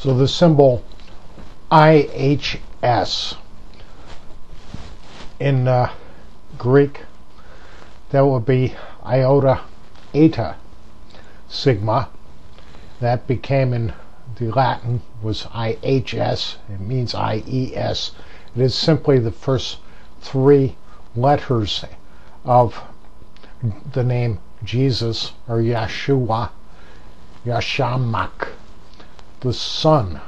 So the symbol IHS in Greek, that would be iota eta sigma. That became in the Latin was IHS. It means IES. It is simply the first three letters of the name Jesus, or Yeshua, Yashamak, the Son.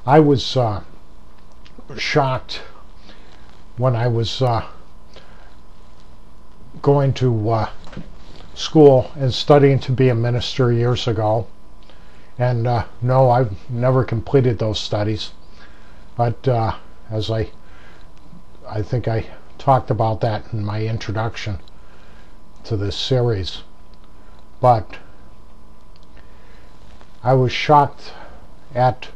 I was shocked when I was going to school and studying to be a minister years ago. And no, I've never completed those studies. But as I think I talked about that in my introduction to this series. But I was shocked at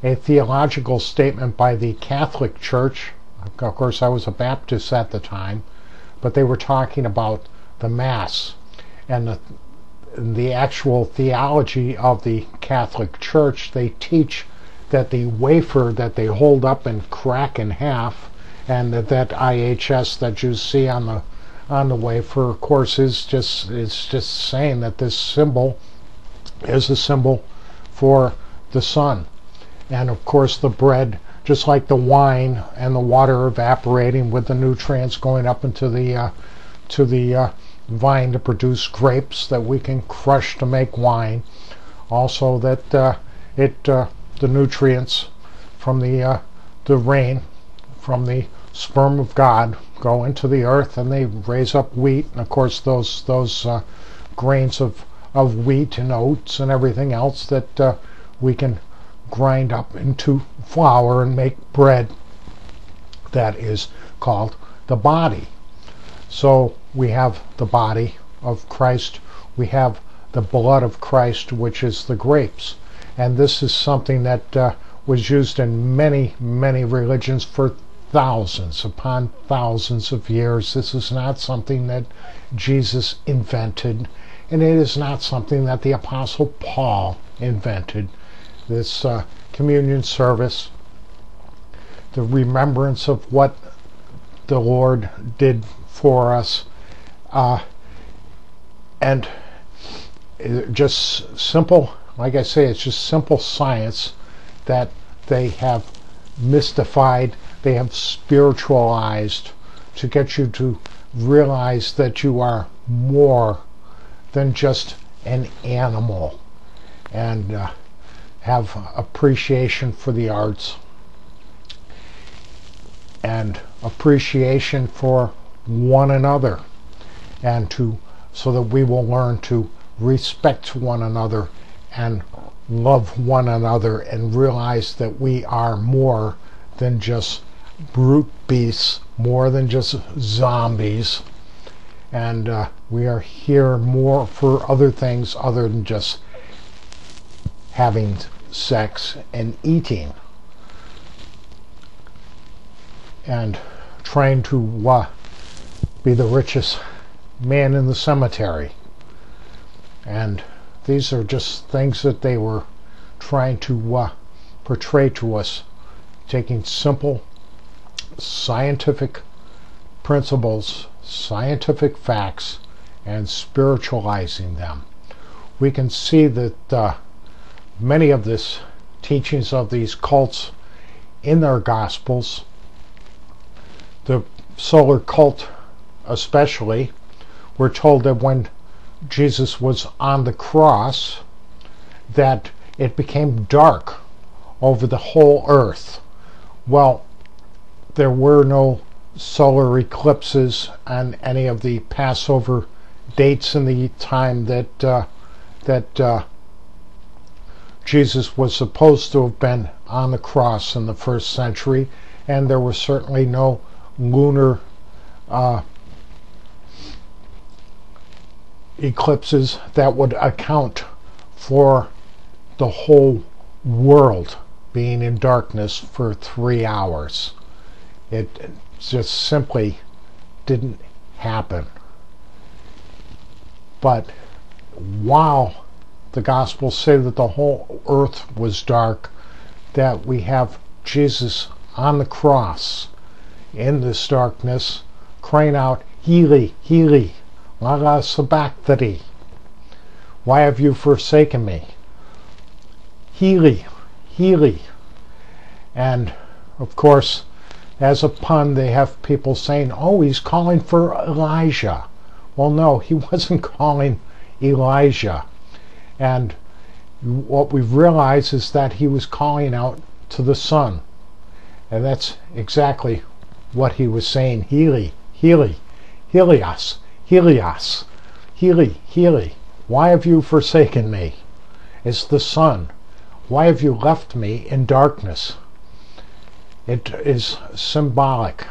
a theological statement by the Catholic Church. Of course, I was a Baptist at the time, but they were talking about the Mass and the actual theology of the Catholic Church. They teach that the wafer that they hold up and crack in half, and that IHS that you see on the wafer, of course, is just saying that this symbol is a symbol for the Son. And of course, the bread, just like the wine and the water evaporating with the nutrients going up into the vine to produce grapes that we can crush to make wine. Also, that the nutrients from the rain, from the sperm of God, go into the earth and they raise up wheat. And of course, those grains of wheat and oats and everything else that we can grind up into flour and make bread. That is called the body. So we have the body of Christ, we have the blood of Christ, which is the grapes. And this is something that was used in many, many religions for thousands upon thousands of years. This is not something that Jesus invented, and it is not something that the Apostle Paul invented. This communion service, the remembrance of what the Lord did for us, and just simple, like I say, it's just simple science that they have mystified, they have spiritualized to get you to realize that you are more than just an animal, and have appreciation for the arts and appreciation for one another, and so that we will learn to respect one another and love one another and realize that we are more than just brute beasts, more than just zombies, and we are here more for other things other than just having sex and eating and trying to be the richest man in the cemetery. And these are just things that they were trying to portray to us, taking simple scientific principles, scientific facts, and spiritualizing them. We can see that many of the teachings of these cults in their gospels, the solar cult especially, we're told that when Jesus was on the cross, that it became dark over the whole earth. Well, there were no solar eclipses on any of the Passover dates in the time that Jesus was supposed to have been on the cross in the first century, and there was certainly no lunar eclipses that would account for the whole world being in darkness for 3 hours. It just simply didn't happen. But while the Gospels say that the whole earth was dark, that we have Jesus on the cross in this darkness, crying out, Heli, Heli, lama sabachthani. Why have you forsaken me? Heli, Heli. And, of course, as a pun, they have people saying, oh, he's calling for Elijah. Well, no, he wasn't calling Elijah. And what we've realized is that he was calling out to the Son. And that's exactly what he was saying. Heli, Heli, Helios, Helios, Heli, Heli. Why have you forsaken me? It's the Son. Why have you left me in darkness? It is symbolic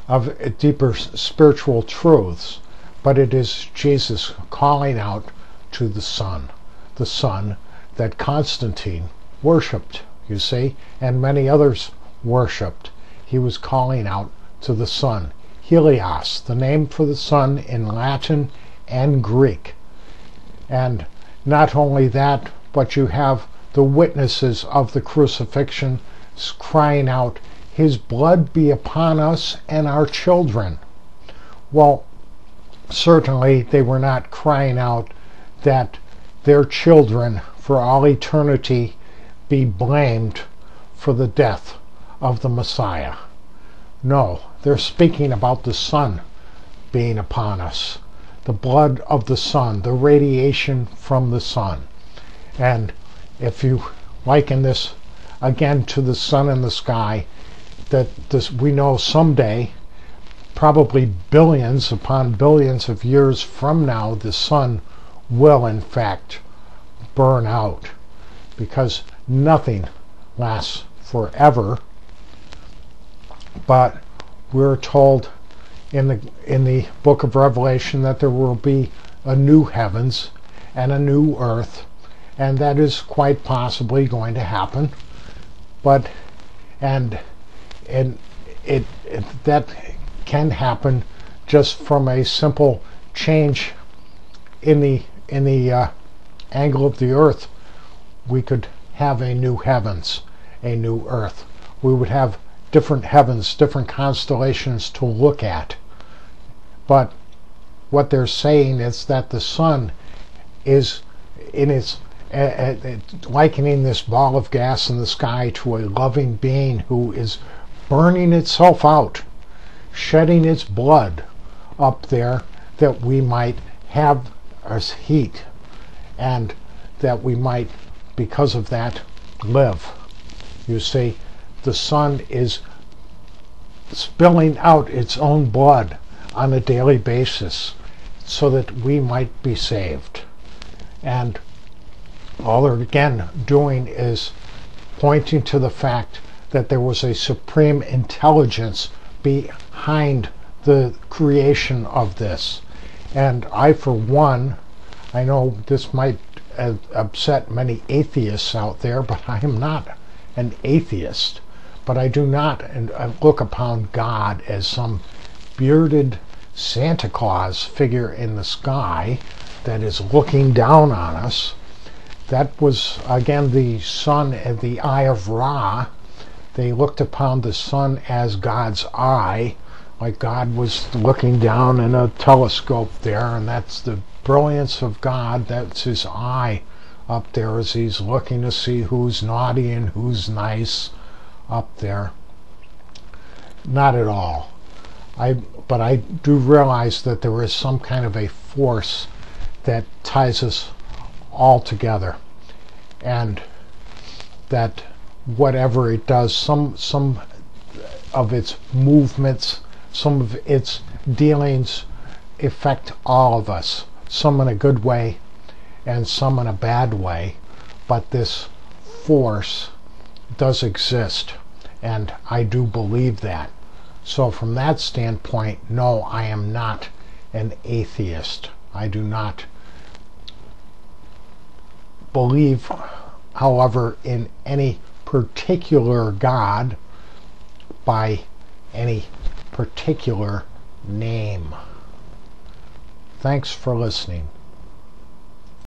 of deeper spiritual truths, but it is Jesus calling out to the Son that Constantine worshipped, you see, and many others worshipped. He was calling out to the Son. Helios, the name for the Son in Latin and Greek. And not only that, but you have the witnesses of the crucifixion crying out, his blood be upon us and our children. Well, certainly they were not crying out that their children for all eternity be blamed for the death of the Messiah. No, they're speaking about the Son being upon us, the blood of the Son, the radiation from the Son. And if you liken this again to the sun in the sky, that this, we know someday, probably billions upon billions of years from now, the sun will in fact burn out, because nothing lasts forever. But we're told in the book of Revelation that there will be a new heavens and a new earth, and that is quite possibly going to happen. But that can happen just from a simple change in the angle of the earth. We could have a new heavens, a new earth. We would have different heavens, different constellations to look at. But what they're saying is that the sun is in its likening this ball of gas in the sky to a loving being who is burning itself out, shedding its blood up there, that we might have us heat, and that we might, because of that, live. You see, the sun is spilling out its own blood on a daily basis so that we might be saved. And all they're again doing is pointing to the fact that there was a supreme intelligence behind the creation of this. And I, for one, I know this might upset many atheists out there, but I am not an atheist. But I do not look upon God as some bearded Santa Claus figure in the sky that is looking down on us. That was, again, the sun and the eye of Ra. They looked upon the sun as God's eye, like God was looking down in a telescope there, and that's the brilliance of God. That's his eye up there as he's looking to see who's naughty and who's nice up there. Not at all. But I do realize that there is some kind of a force that ties us all together, and that whatever it does, some of its movements, some of its dealings affect all of us, some in a good way and some in a bad way, but this force does exist, and I do believe that. So from that standpoint, no, I am not an atheist. I do not believe, however, in any particular God by any particular name. Thanks for listening.